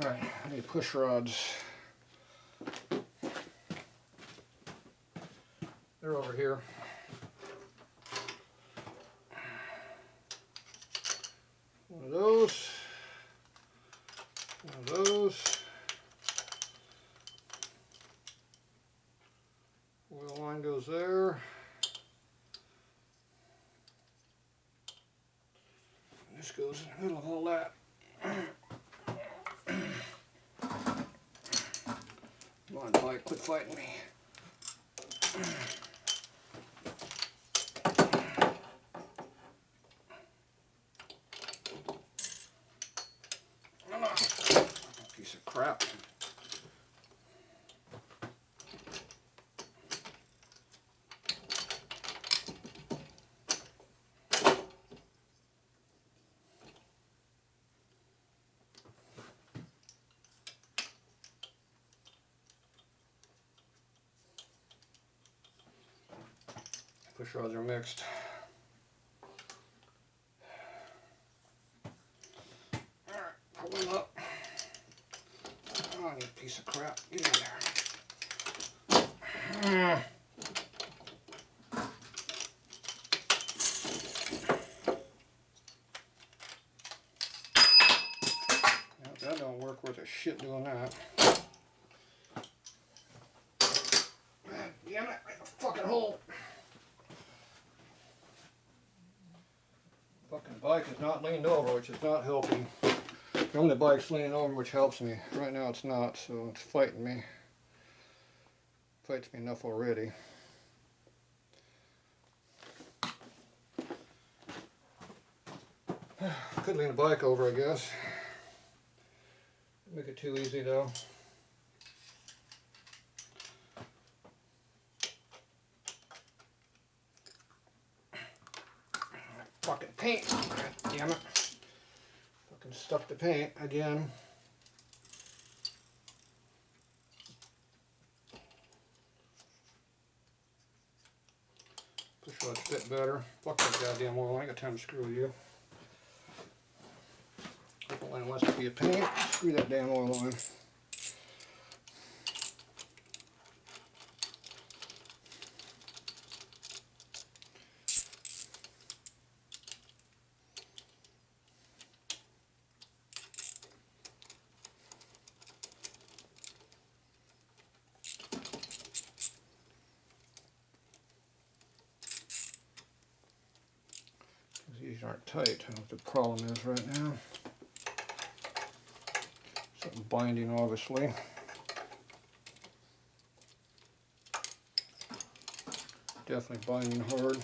Alright, I need push rods. They're over here. One of those. One of those. Oil line goes there. This goes in the middle of all that. Come on, bike, quit fighting me. Piece of crap. Push rods are mixed. Alright, pull them up. Oh, I need a piece of crap. Get in there. Nope, that don't work worth a shit doing that. God damn it, make a fucking hole. Fucking bike is not leaned over, which is not helping. Normally the bike's leaning over, which helps me. Right now it's not, so it's fighting me. Fights me enough already. Could lean the bike over, I guess. Make it too easy though. Fucking paint. God damn it. Fucking stuck the paint again. Push rods fit better. Fuck that goddamn oil. I ain't got time to screw with you. Oil line wants to be a pain. Screw that damn oil line. These aren't tight. I don't know what the problem is right now. Something binding, obviously. Definitely binding hard.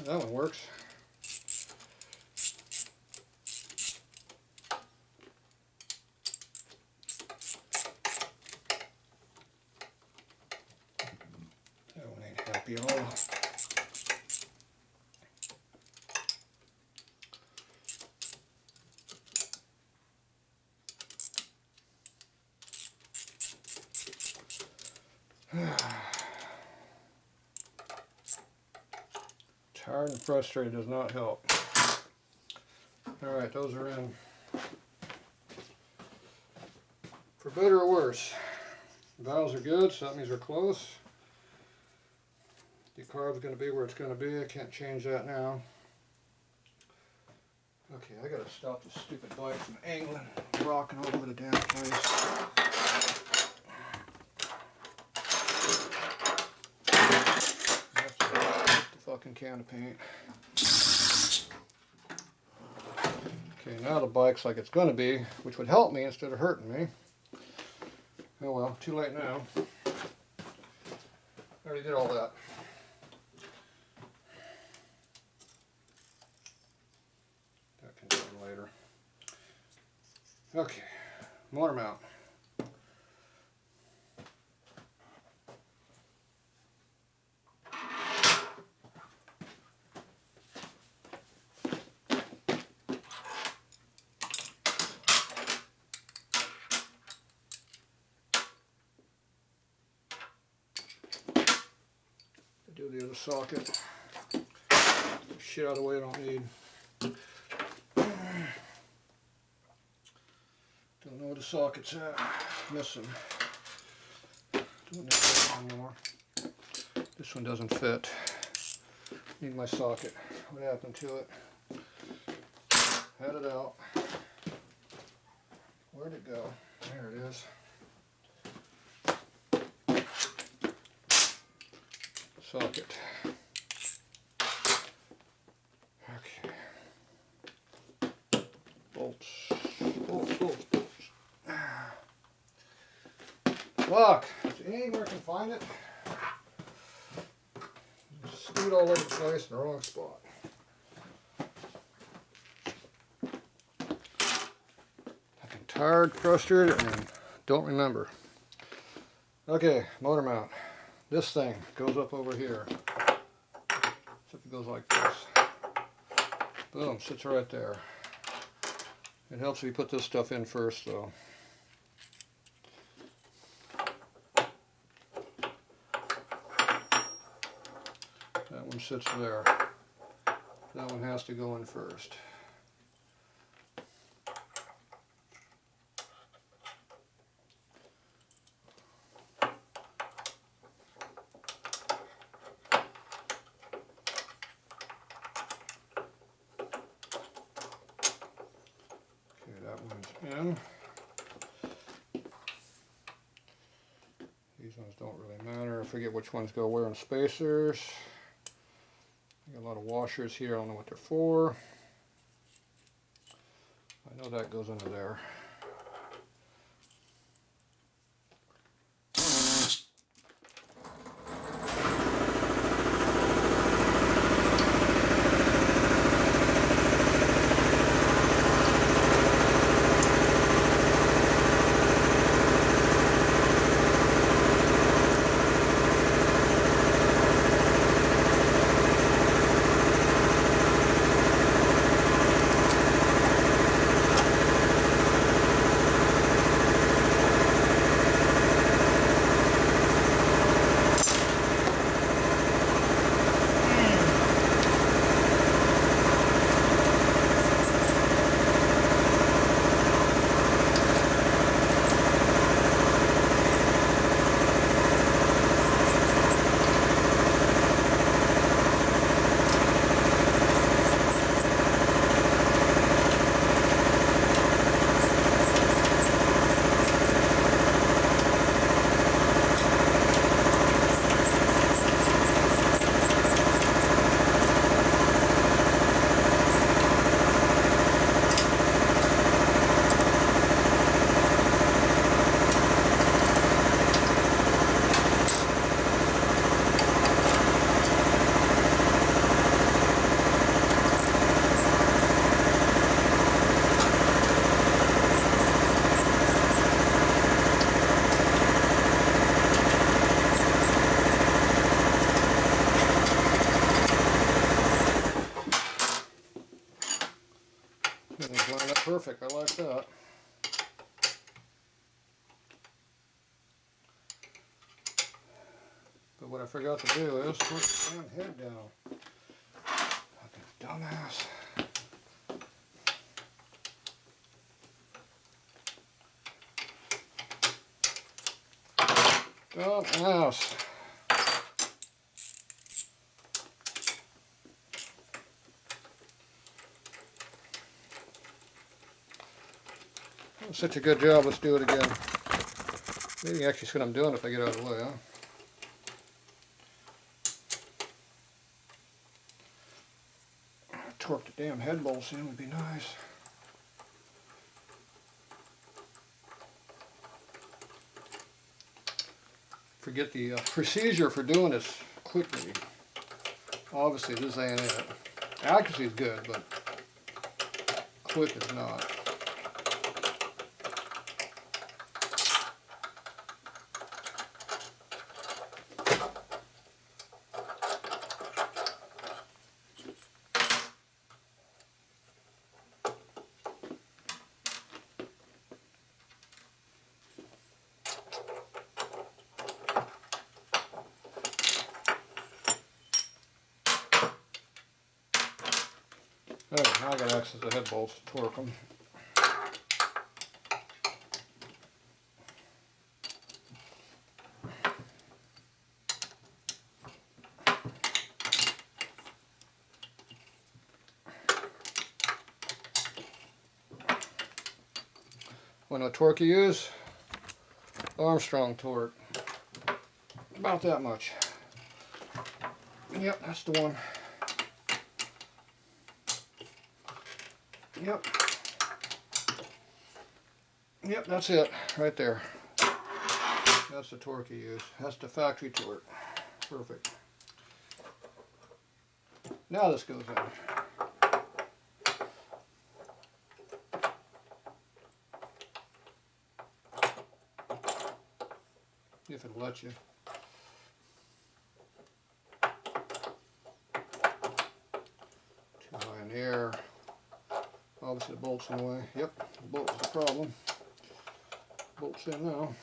That one works. That one ain't happy at all. Tired and frustrated does not help. Alright, those are in. For better or worse. Valves are good, so that means they're close. The carb's going to be where it's going to be. I can't change that now. Okay, I gotta stop this stupid bike from angling, rocking all over the damn place. Fucking can of paint. Okay, now the bike's like it's going to be, which would help me instead of hurting me. Oh well, too late now. I already did all that. That can be done later. Okay, motor mount. Do the other socket. Shit out of the way I don't need. Don't know where the socket's at. Missing. Doing this one more. This one doesn't fit. Need my socket. What happened to it? Had it out. Where'd it go? There it is. Socket. Okay. Bolts. Bolts, bolts, bolts. Look, if anywhere can find it, screwed all over the place in the wrong spot. I'm tired, frustrated, and don't remember. Okay, motor mount. This thing goes up over here. Except it goes like this. Boom, sits right there. It helps if you put this stuff in first, though. That one sits there. That one has to go in first. Okay, that one's in. These ones don't really matter. I forget which ones go where in spacers. Got a lot of washers here. I don't know what they're for. I know that goes under there. Perfect, I like that. But what I forgot to do is put the damn head down. Fucking dumbass. Dumbass. Such a good job, let's do it again. Maybe you can actually see what I'm doing if I get out of the way, huh? Torque the damn head bolts in would be nice. Forget the procedure for doing this quickly. Obviously this ain't it. Accuracy is good, but quick is not. Okay, now I got access to head bolts to torque them. Want to know what torque you use? Armstrong torque. About that much. Yep, that's the one. Yep. Yep, that's it. Right there. That's the torque you use. That's the factory torque. Perfect. Now this goes in. If it'll let you. Too high in the air. Obviously the bolt's in the way. Yep, the bolt's the problem. Bolt's in now.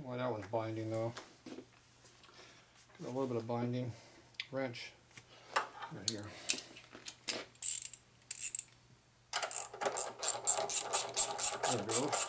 Why that one's binding though. Got a little bit of binding. Wrench right here. There it goes.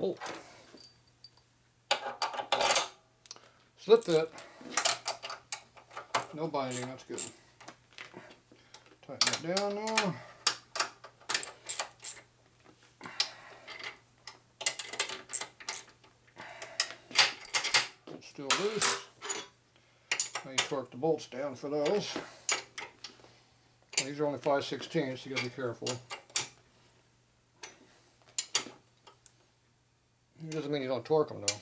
Oh. Slip fit. No binding, that's good. Tighten it down now. It's still loose. Now you torque the bolts down for those. These are only 5/16, so you gotta be careful. It doesn't mean you don't torque them though.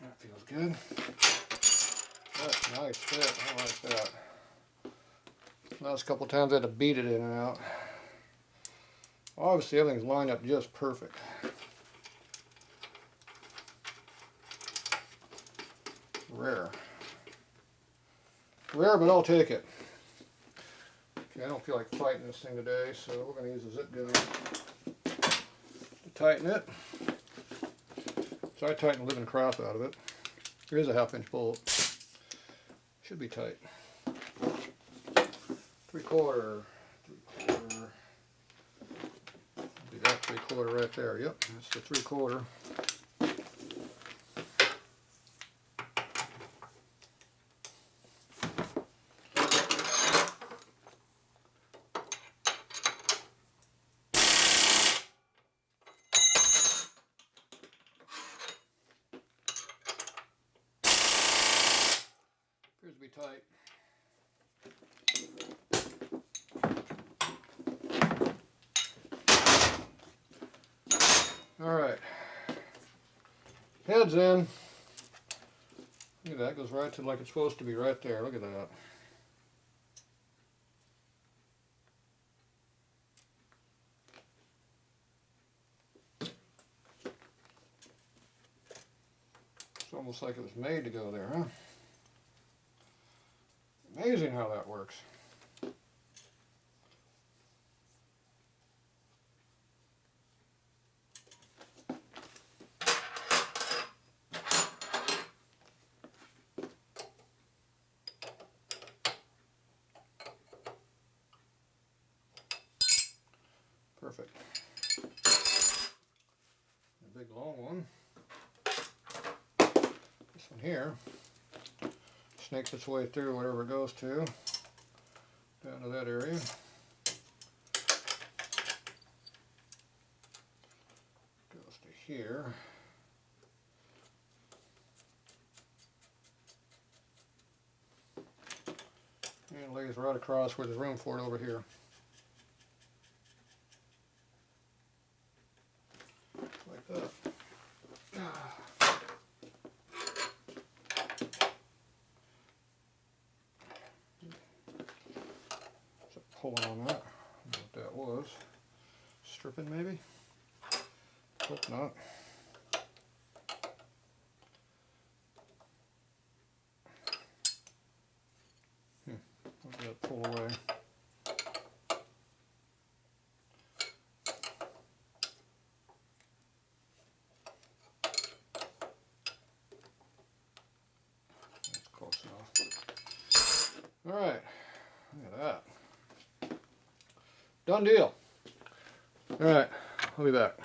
That feels good. That's a nice fit. I like that. Last couple times I had to beat it in and out. Obviously everything's lined up just perfect. Rare. Rare, but I'll take it. Okay, I don't feel like fighting this thing today, so we're going to use a zip gun to tighten it. So I tighten the living crap out of it. There is a 1/2 inch bolt. Should be tight. 3/4. Be that 3/4 right there. Yep, that's the 3/4. Appears to be tight. Alright. Head's in. Look at that, goes right to like it's supposed to be right there. Look at that. It's almost like it was made to go there, huh? Amazing how that works. Perfect. A big long one. This one here snakes its way through whatever it goes to, down to that area. Goes to here. And it lays right across where there's room for it over here. Like that. Pulling on that. I don't know what that was. Stripping maybe? Hope not. Let that pull away. That's close enough. Alright, look at that. Done deal. Alright, I'll be back.